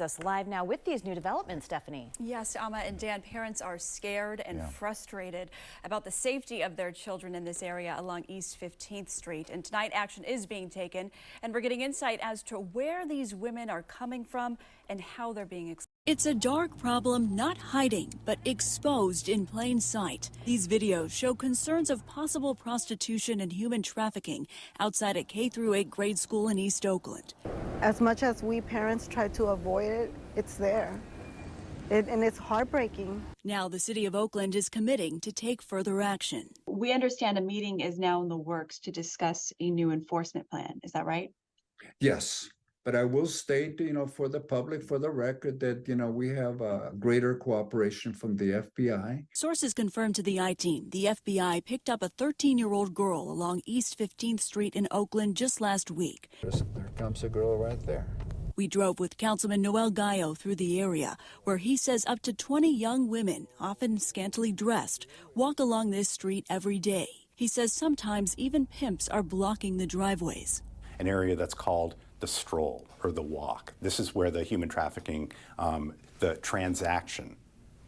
Us live now with these new developments, Stephanie. Yes, Amma and Dan, parents are scared and frustrated about the safety of their children in this area along East 15th Street. And tonight action is being taken, and we're getting insight as to where these women are coming from and how they're being exposed. It's a dark problem not hiding, but exposed in plain sight. These videos show concerns of possible prostitution and human trafficking outside a K-8 grade school in East Oakland. As much as we parents try to avoid it, it's there. And it's heartbreaking. Now the city of Oakland is committing to take further action. We understand a meeting is now in the works to discuss a new enforcement plan. Is that right? Yes. But I will state, for the public, for the record, that, we have a greater cooperation from the FBI. Sources confirmed to the I-Team the FBI picked up a 13-year-old girl along East 15th Street in Oakland just last week. There comes a girl right there. We drove with Councilman Noel Gallo through the area, where he says up to 20 young women, often scantily dressed, walk along this street every day. He says sometimes even pimps are blocking the driveways. An area that's called the stroll or the walk. This is where the human trafficking, the transaction,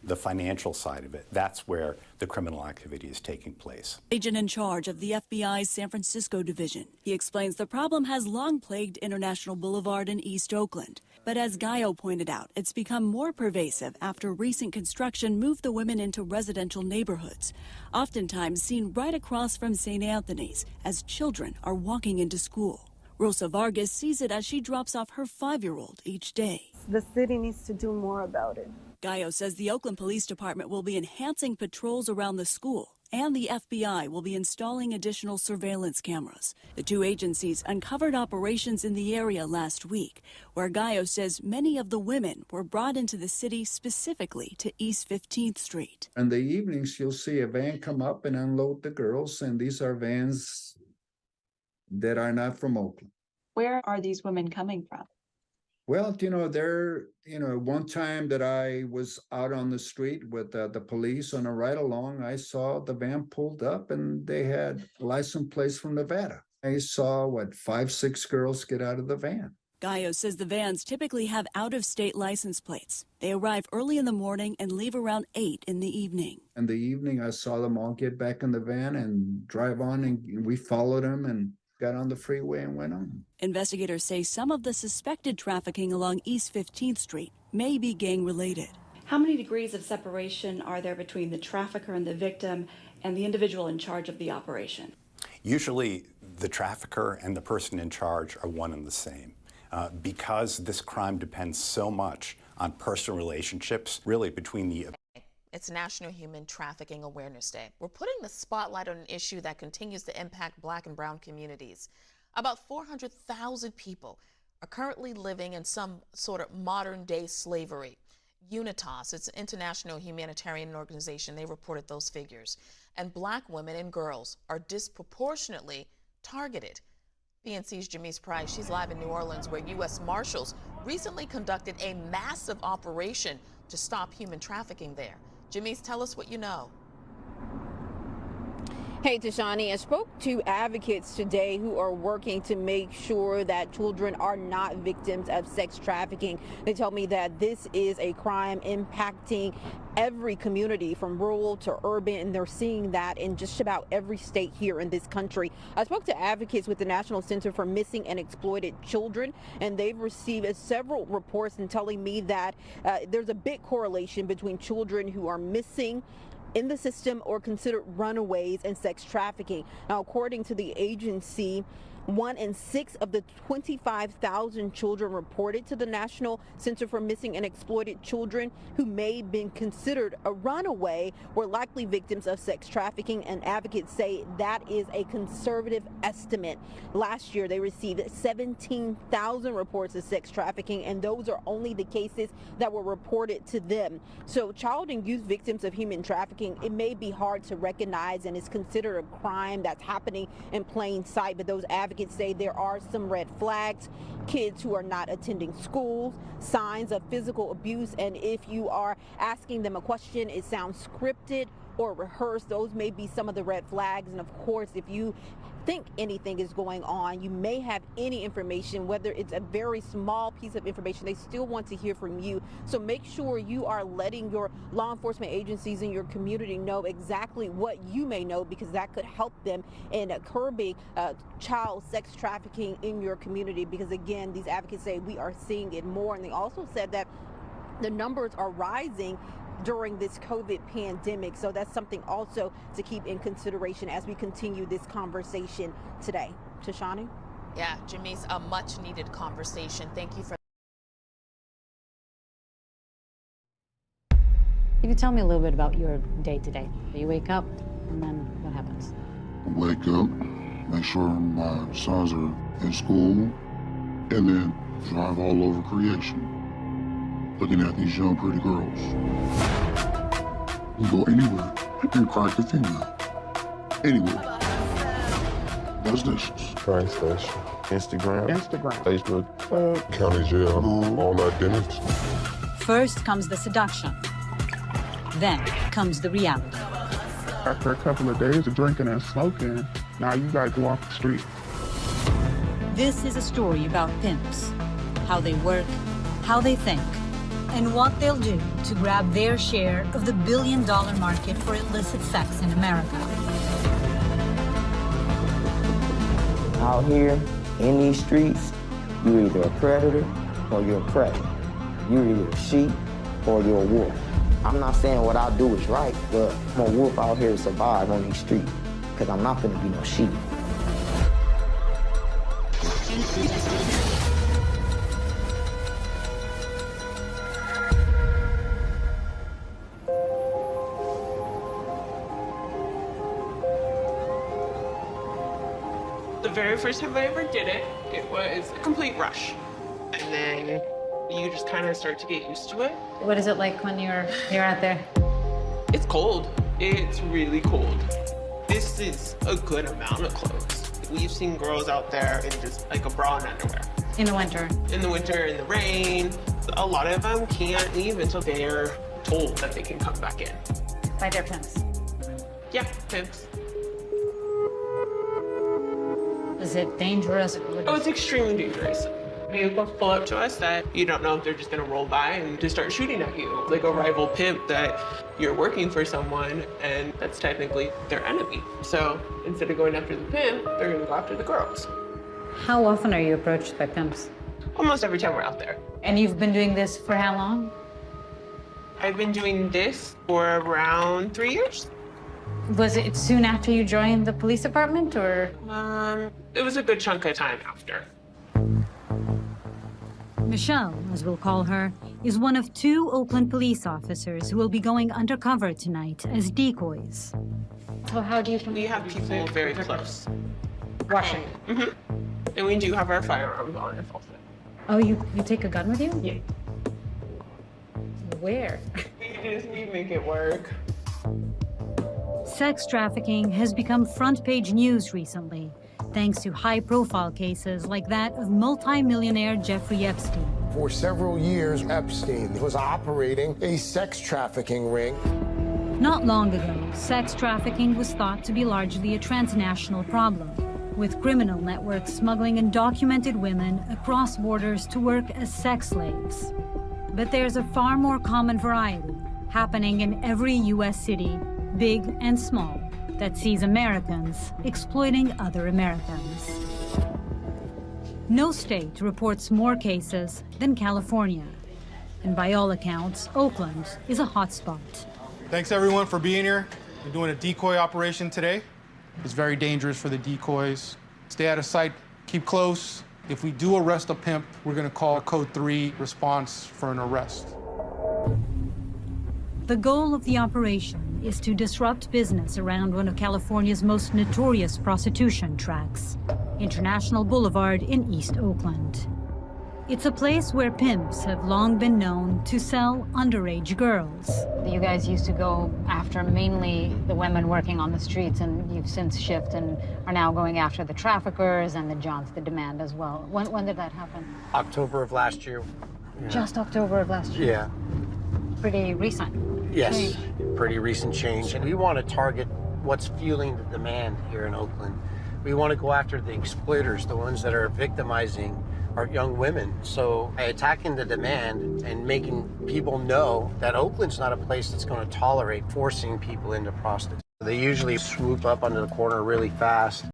the financial side of it, that's where the criminal activity is taking place. Agent in charge of the FBI's San Francisco division. He explains the problem has long plagued International Boulevard in East Oakland. But as Gallo pointed out, it's become more pervasive after recent construction moved the women into residential neighborhoods, oftentimes seen right across from St. Anthony's as children are walking into school. Rosa Vargas sees it as she drops off her 5-year-old each day. The city needs to do more about it. Gallo says the Oakland Police Department will be enhancing patrols around the school, and the FBI will be installing additional surveillance cameras. The two agencies uncovered operations in the area last week, where Gallo says many of the women were brought into the city specifically to East 15th Street. In the evenings, you'll see a van come up and unload the girls, and these are vans that are not from Oakland. Where are these women coming from? Well, one time that I was out on the street with the police on a ride along, I saw the van pulled up and they had license plates from Nevada. I saw, 5, 6 girls get out of the van. Gallo says the vans typically have out-of-state license plates. They arrive early in the morning and leave around 8 in the evening. In the evening, I saw them all get back in the van and drive on, and we followed them and got on the freeway and went on. Investigators say some of the suspected trafficking along East 15th Street may be gang-related. How many degrees of separation are there between the trafficker and the victim and the individual in charge of the operation? Usually the trafficker and the person in charge are one and the same. Because this crime depends so much on personal relationships, really between the... It's National Human Trafficking Awareness Day. We're putting the spotlight on an issue that continues to impact Black and brown communities. About 400,000 people are currently living in some sort of modern-day slavery. UNITAS, it's an international humanitarian organization, they reported those figures. And Black women and girls are disproportionately targeted. PNC's Jamise Price, she's live in New Orleans, where U.S. Marshals recently conducted a massive operation to stop human trafficking there. Jamise, tell us what you know. Hey, Tashani, I spoke to advocates today who are working to make sure that children are not victims of sex trafficking. They tell me that this is a crime impacting every community from rural to urban, and they're seeing that in just about every state here in this country. I spoke to advocates with the National Center for Missing and Exploited Children, and they've received several reports and telling me that there's a big correlation between children who are missing in the system or considered runaways and sex trafficking. Now, according to the agency, 1 in 6 of the 25,000 children reported to the National Center for Missing and Exploited Children who may have been considered a runaway were likely victims of sex trafficking, and advocates say that is a conservative estimate. Last year, they received 17,000 reports of sex trafficking, and those are only the cases that were reported to them. So child and youth victims of human trafficking, it may be hard to recognize and is considered a crime that's happening in plain sight, but those advocates say there are some red flags: kids who are not attending schools, signs of physical abuse, and if you are asking them a question, it sounds scripted or rehearsed. Those may be some of the red flags. And of course, if you think anything is going on, you may have any information, whether it's a very small piece of information, they still want to hear from you. So make sure you are letting your law enforcement agencies in your community know exactly what you may know, because that could help them in curbing child sex trafficking in your community. Because again, these advocates say we are seeing it more, and they also said that the numbers are rising during this COVID pandemic. So that's something also to keep in consideration as we continue this conversation today. Tashani? Yeah, Janice, a much needed conversation. Thank you for. Can you tell me a little bit about your day today? You wake up and then what happens? Wake up, make sure my sons are in school, and then drive all over creation, looking at these young, pretty girls. You go anywhere and crack the female. Anywhere. Those dishes. Train station. Instagram. Facebook. County jail. All identities. First comes the seduction. Then comes the reality. After a couple of days of drinking and smoking, now you guys walk the street. This is a story about pimps, how they work, how they think, and what they'll do to grab their share of the billion-dollar market for illicit sex in America. Out here, in these streets, you're either a predator or you're a prey. You're either a sheep or you're a wolf. I'm not saying what I do is right, but I'm a wolf out here to survive on these streets, because I'm not gonna be no sheep. The very first time I ever did it, it was a complete rush. And then you just kind of start to get used to it. What is it like when you're out there? It's cold. It's really cold. This is a good amount of clothes. We've seen girls out there in just like a bra and underwear. In the winter? In the winter, in the rain. A lot of them can't leave until they're told that they can come back in. By their pimps? Yeah, pimps. Is it dangerous? Oh, it's extremely dangerous. Vehicles pull up to us that you don't know if they're just gonna roll by and just start shooting at you. Like a rival pimp that you're working for someone and that's technically their enemy. So instead of going after the pimp, they're gonna go after the girls. How often are you approached by pimps? Almost every time we're out there. And you've been doing this for how long? I've been doing this for around 3 years. Was it soon after you joined the police department, or? It was a good chunk of time after. Michelle, as we'll call her, is one of 2 Oakland police officers who will be going undercover tonight as decoys. So how do you? We have people very close. Watching. Mm-hmm. And we do have our firearms on us also. Oh, you take a gun with you? Yeah. Where? We make it work. Sex trafficking has become front-page news recently, thanks to high-profile cases like that of multi-millionaire Jeffrey Epstein. For several years, Epstein was operating a sex trafficking ring. Not long ago, sex trafficking was thought to be largely a transnational problem, with criminal networks smuggling undocumented women across borders to work as sex slaves. But there's a far more common variety happening in every U.S. city, big and small, that sees Americans exploiting other Americans. No state reports more cases than California. And by all accounts, Oakland is a hotspot. Thanks everyone for being here. We're doing a decoy operation today. It's very dangerous for the decoys. Stay out of sight, keep close. If we do arrest a pimp, we're gonna call Code 3 response for an arrest. The goal of the operation is to disrupt business around one of California's most notorious prostitution tracks, International Boulevard in East Oakland. It's a place where pimps have long been known to sell underage girls. You guys used to go after mainly the women working on the streets, and you've since shifted and are now going after the traffickers and the Johns, the demand as well. When did that happen? October of last year. Yeah. Just October of last year? Yeah. Pretty recent. Yes, change. Pretty recent change. And we want to target what's fueling the demand here in Oakland. We want to go after the exploiters, the ones that are victimizing our young women. So by attacking the demand and making people know that Oakland's not a place that's going to tolerate forcing people into prostitution. They usually swoop up onto the corner really fast.